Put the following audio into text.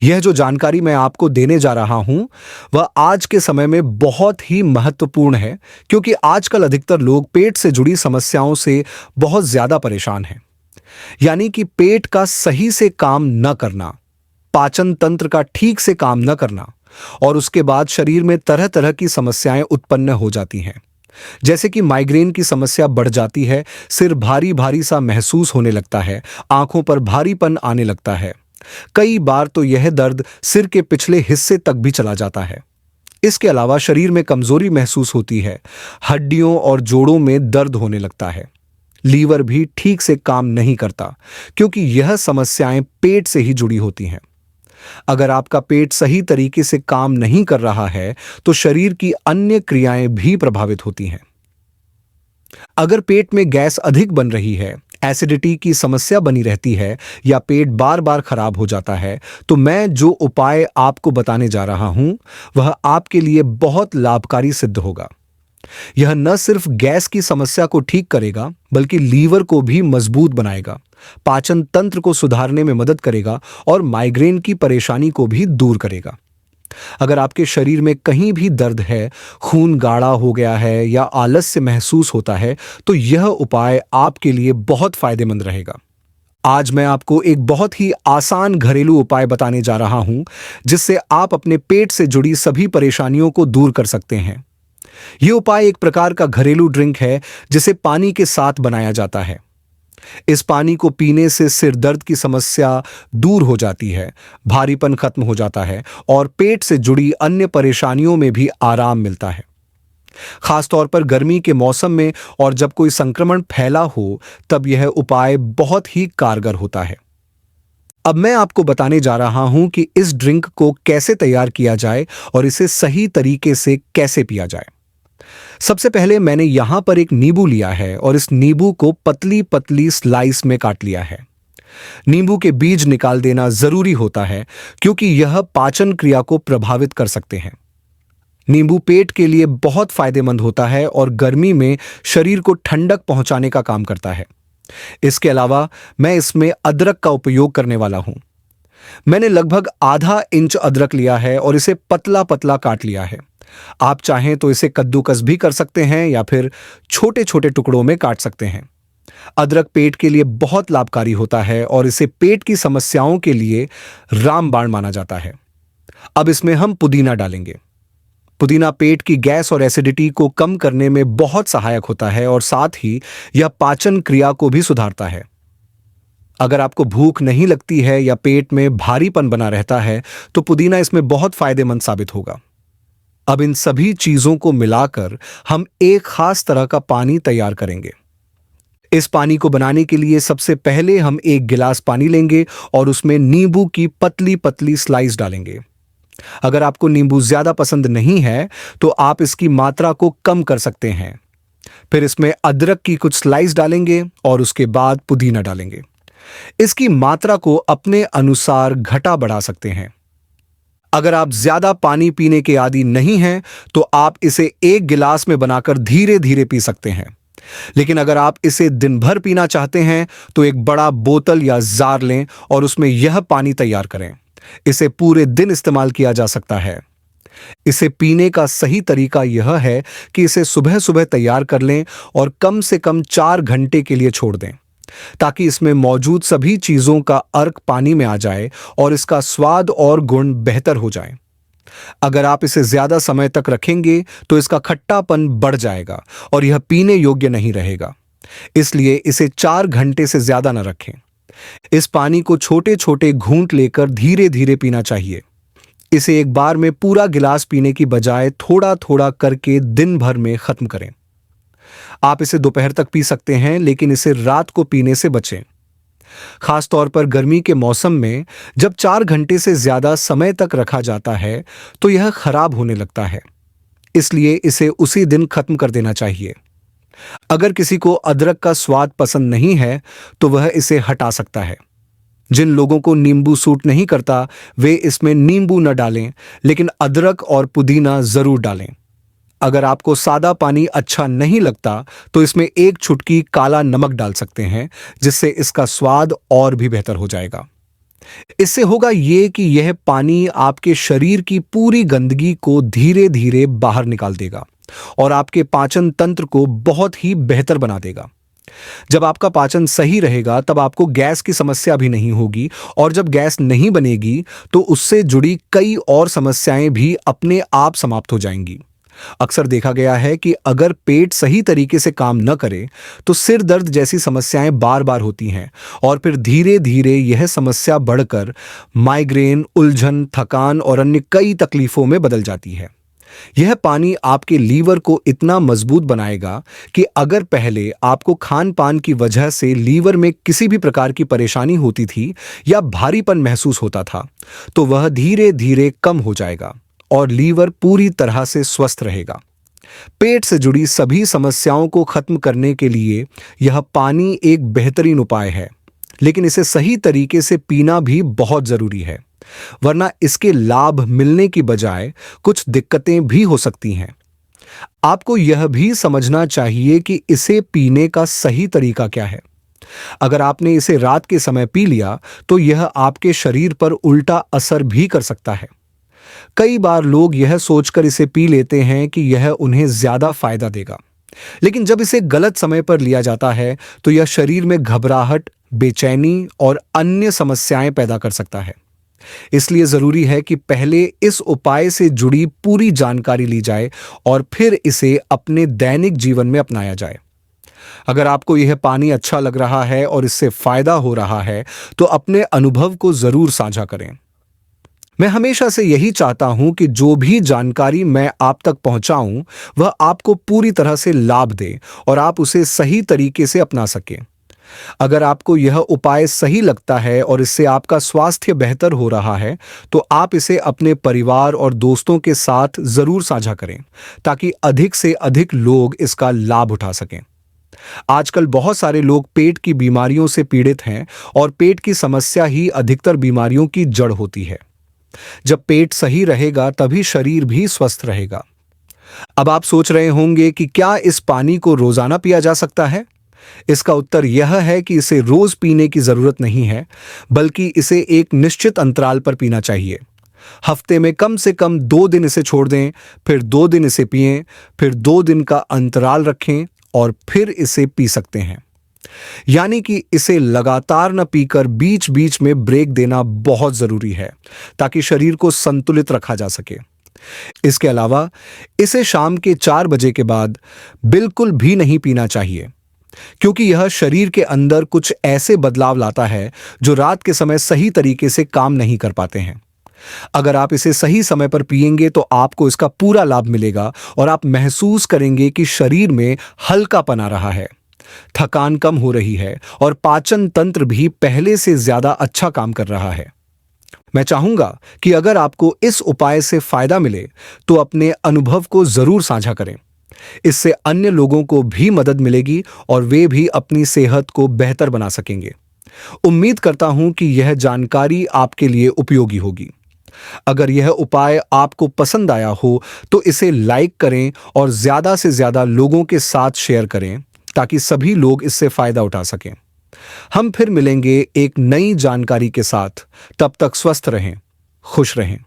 यह जो जानकारी मैं आपको देने जा रहा हूं, वह आज के समय में बहुत ही महत्वपूर्ण है, क्योंकि आजकल अधिकतर लोग पेट से जुड़ी समस्याओं से बहुत ज्यादा परेशान हैं। यानी कि पेट का सही से काम न करना, पाचन तंत्र का ठीक से काम न करना, और उसके बाद शरीर में तरह तरह की समस्याएं उत्पन्न हो जाती हैं। जैसे कि माइग्रेन की समस्या बढ़ जाती है, सिर भारी भारी सा महसूस होने लगता है, आंखों पर भारीपन आने लगता है। कई बार तो यह दर्द सिर के पिछले हिस्से तक भी चला जाता है। इसके अलावा शरीर में कमजोरी महसूस होती है, हड्डियों और जोड़ों में दर्द होने लगता है। लीवर भी ठीक से काम नहीं करता, क्योंकि यह समस्याएं पेट से ही जुड़ी होती हैं। अगर आपका पेट सही तरीके से काम नहीं कर रहा है, तो शरीर की अन्य क्रियाएं भी प्रभावित होती हैं। अगर पेट में गैस अधिक बन रही है, एसिडिटी की समस्या बनी रहती है, या पेट बार बार खराब हो जाता है, तो मैं जो उपाय आपको बताने जा रहा हूं, वह आपके लिए बहुत लाभकारी सिद्ध होगा। यह न सिर्फ गैस की समस्या को ठीक करेगा, बल्कि लीवर को भी मजबूत बनाएगा, पाचन तंत्र को सुधारने में मदद करेगा और माइग्रेन की परेशानी को भी दूर करेगा। अगर आपके शरीर में कहीं भी दर्द है, खून गाढ़ा हो गया है या आलस्य महसूस होता है, तो यह उपाय आपके लिए बहुत फायदेमंद रहेगा। आज मैं आपको एक बहुत ही आसान घरेलू उपाय बताने जा रहा हूं, जिससे आप अपने पेट से जुड़ी सभी परेशानियों को दूर कर सकते हैं। यह उपाय एक प्रकार का घरेलू ड्रिंक है, जिसे पानी के साथ बनाया जाता है। इस पानी को पीने से सिर दर्द की समस्या दूर हो जाती है, भारीपन खत्म हो जाता है और पेट से जुड़ी अन्य परेशानियों में भी आराम मिलता है। खासतौर पर गर्मी के मौसम में और जब कोई संक्रमण फैला हो, तब यह उपाय बहुत ही कारगर होता है। अब मैं आपको बताने जा रहा हूं कि इस ड्रिंक को कैसे तैयार किया जाए और इसे सही तरीके से कैसे पिया जाए। सबसे पहले मैंने यहां पर एक नींबू लिया है और इस नींबू को पतली पतली स्लाइस में काट लिया है। नींबू के बीज निकाल देना जरूरी होता है, क्योंकि यह पाचन क्रिया को प्रभावित कर सकते हैं। नींबू पेट के लिए बहुत फायदेमंद होता है और गर्मी में शरीर को ठंडक पहुंचाने का काम करता है। इसके अलावा मैं इसमें अदरक का उपयोग करने वाला हूं। मैंने लगभग आधा इंच अदरक लिया है और इसे पतला पतला काट लिया है। आप चाहें तो इसे कद्दूकस भी कर सकते हैं या फिर छोटे छोटे टुकड़ों में काट सकते हैं। अदरक पेट के लिए बहुत लाभकारी होता है और इसे पेट की समस्याओं के लिए रामबाण माना जाता है। अब इसमें हम पुदीना डालेंगे। पुदीना पेट की गैस और एसिडिटी को कम करने में बहुत सहायक होता है और साथ ही यह पाचन क्रिया को भी सुधारता है। अगर आपको भूख नहीं लगती है या पेट में भारीपन बना रहता है, तो पुदीना इसमें बहुत फायदेमंद साबित होगा। अब इन सभी चीजों को मिलाकर हम एक खास तरह का पानी तैयार करेंगे। इस पानी को बनाने के लिए सबसे पहले हम एक गिलास पानी लेंगे और उसमें नींबू की पतली पतली स्लाइस डालेंगे। अगर आपको नींबू ज्यादा पसंद नहीं है, तो आप इसकी मात्रा को कम कर सकते हैं। फिर इसमें अदरक की कुछ स्लाइस डालेंगे और उसके बाद पुदीना डालेंगे। इसकी मात्रा को अपने अनुसार घटा बढ़ा सकते हैं। अगर आप ज्यादा पानी पीने के आदी नहीं हैं, तो आप इसे एक गिलास में बनाकर धीरे धीरे पी सकते हैं। लेकिन अगर आप इसे दिन भर पीना चाहते हैं, तो एक बड़ा बोतल या जार लें और उसमें यह पानी तैयार करें। इसे पूरे दिन इस्तेमाल किया जा सकता है। इसे पीने का सही तरीका यह है कि इसे सुबह सुबह तैयार कर लें और कम से कम 4 घंटे के लिए छोड़ दें, ताकि इसमें मौजूद सभी चीजों का अर्क पानी में आ जाए और इसका स्वाद और गुण बेहतर हो जाए। अगर आप इसे ज्यादा समय तक रखेंगे, तो इसका खट्टापन बढ़ जाएगा और यह पीने योग्य नहीं रहेगा। इसलिए इसे 4 घंटे से ज्यादा न रखें। इस पानी को छोटे छोटे घूंट लेकर धीरे धीरे पीना चाहिए। इसे एक बार में पूरा गिलास पीने की बजाय थोड़ा थोड़ा करके दिन भर में खत्म करें। आप इसे दोपहर तक पी सकते हैं, लेकिन इसे रात को पीने से बचें। खासतौर पर गर्मी के मौसम में जब 4 घंटे से ज्यादा समय तक रखा जाता है, तो यह खराब होने लगता है। इसलिए इसे उसी दिन खत्म कर देना चाहिए। अगर किसी को अदरक का स्वाद पसंद नहीं है, तो वह इसे हटा सकता है। जिन लोगों को नींबू सूट नहीं करता, वे इसमें नींबू न डालें, लेकिन अदरक और पुदीना जरूर डालें। अगर आपको सादा पानी अच्छा नहीं लगता, तो इसमें एक चुटकी काला नमक डाल सकते हैं, जिससे इसका स्वाद और भी बेहतर हो जाएगा। इससे होगा ये कि यह पानी आपके शरीर की पूरी गंदगी को धीरे धीरे बाहर निकाल देगा और आपके पाचन तंत्र को बहुत ही बेहतर बना देगा। जब आपका पाचन सही रहेगा तब आपको गैस की समस्या भी नहीं होगी, और जब गैस नहीं बनेगी तो उससे जुड़ी कई और समस्याएं भी अपने आप समाप्त हो जाएंगी। अक्सर देखा गया है कि अगर पेट सही तरीके से काम न करे तो सिर दर्द जैसी समस्याएं बार बार होती हैं, और फिर धीरे धीरे यह समस्या बढ़कर माइग्रेन, उलझन, थकान और अन्य कई तकलीफों में बदल जाती है। यह पानी आपके लीवर को इतना मजबूत बनाएगा कि अगर पहले आपको खान पान की वजह से लीवर में किसी भी प्रकार की परेशानी होती थी या भारीपन महसूस होता था, तो वह धीरे धीरे कम हो जाएगा और लीवर पूरी तरह से स्वस्थ रहेगा। पेट से जुड़ी सभी समस्याओं को खत्म करने के लिए यह पानी एक बेहतरीन उपाय है, लेकिन इसे सही तरीके से पीना भी बहुत जरूरी है, वरना इसके लाभ मिलने की बजाय कुछ दिक्कतें भी हो सकती हैं। आपको यह भी समझना चाहिए कि इसे पीने का सही तरीका क्या है। अगर आपने इसे रात के समय पी लिया तो यह आपके शरीर पर उल्टा असर भी कर सकता है। कई बार लोग यह सोचकर इसे पी लेते हैं कि यह उन्हें ज्यादा फायदा देगा, लेकिन जब इसे गलत समय पर लिया जाता है तो यह शरीर में घबराहट, बेचैनी और अन्य समस्याएं पैदा कर सकता है। इसलिए जरूरी है कि पहले इस उपाय से जुड़ी पूरी जानकारी ली जाए और फिर इसे अपने दैनिक जीवन में अपनाया जाए। अगर आपको यह पानी अच्छा लग रहा है और इससे फायदा हो रहा है तो अपने अनुभव को जरूर साझा करें। मैं हमेशा से यही चाहता हूं कि जो भी जानकारी मैं आप तक पहुंचाऊं वह आपको पूरी तरह से लाभ दे और आप उसे सही तरीके से अपना सकें। अगर आपको यह उपाय सही लगता है और इससे आपका स्वास्थ्य बेहतर हो रहा है तो आप इसे अपने परिवार और दोस्तों के साथ जरूर साझा करें, ताकि अधिक से अधिक लोग इसका लाभ उठा सकें। आजकल बहुत सारे लोग पेट की बीमारियों से पीड़ित हैं और पेट की समस्या ही अधिकतर बीमारियों की जड़ होती है। जब पेट सही रहेगा तभी शरीर भी स्वस्थ रहेगा। अब आप सोच रहे होंगे कि क्या इस पानी को रोजाना पिया जा सकता है? इसका उत्तर यह है कि इसे रोज पीने की जरूरत नहीं है, बल्कि इसे एक निश्चित अंतराल पर पीना चाहिए। हफ्ते में कम से कम 2 दिन इसे छोड़ दें, फिर 2 दिन इसे पिएं, फिर 2 दिन का अंतराल रखें और फिर इसे पी सकते हैं। यानी कि इसे लगातार न पीकर बीच बीच में ब्रेक देना बहुत जरूरी है, ताकि शरीर को संतुलित रखा जा सके। इसके अलावा इसे शाम के 4 बजे के बाद बिल्कुल भी नहीं पीना चाहिए, क्योंकि यह शरीर के अंदर कुछ ऐसे बदलाव लाता है जो रात के समय सही तरीके से काम नहीं कर पाते हैं। अगर आप इसे सही समय पर पिएंगे तो आपको इसका पूरा लाभ मिलेगा और आप महसूस करेंगे कि शरीर में हल्कापन आ रहा है, थकान कम हो रही है और पाचन तंत्र भी पहले से ज्यादा अच्छा काम कर रहा है। मैं चाहूंगा कि अगर आपको इस उपाय से फायदा मिले तो अपने अनुभव को जरूर साझा करें। इससे अन्य लोगों को भी मदद मिलेगी और वे भी अपनी सेहत को बेहतर बना सकेंगे। उम्मीद करता हूं कि यह जानकारी आपके लिए उपयोगी होगी। अगर यह उपाय आपको पसंद आया हो तो इसे लाइक करें और ज्यादा से ज्यादा लोगों के साथ शेयर करें, ताकि सभी लोग इससे फायदा उठा सकें। हम फिर मिलेंगे एक नई जानकारी के साथ। तब तक स्वस्थ रहें, खुश रहें।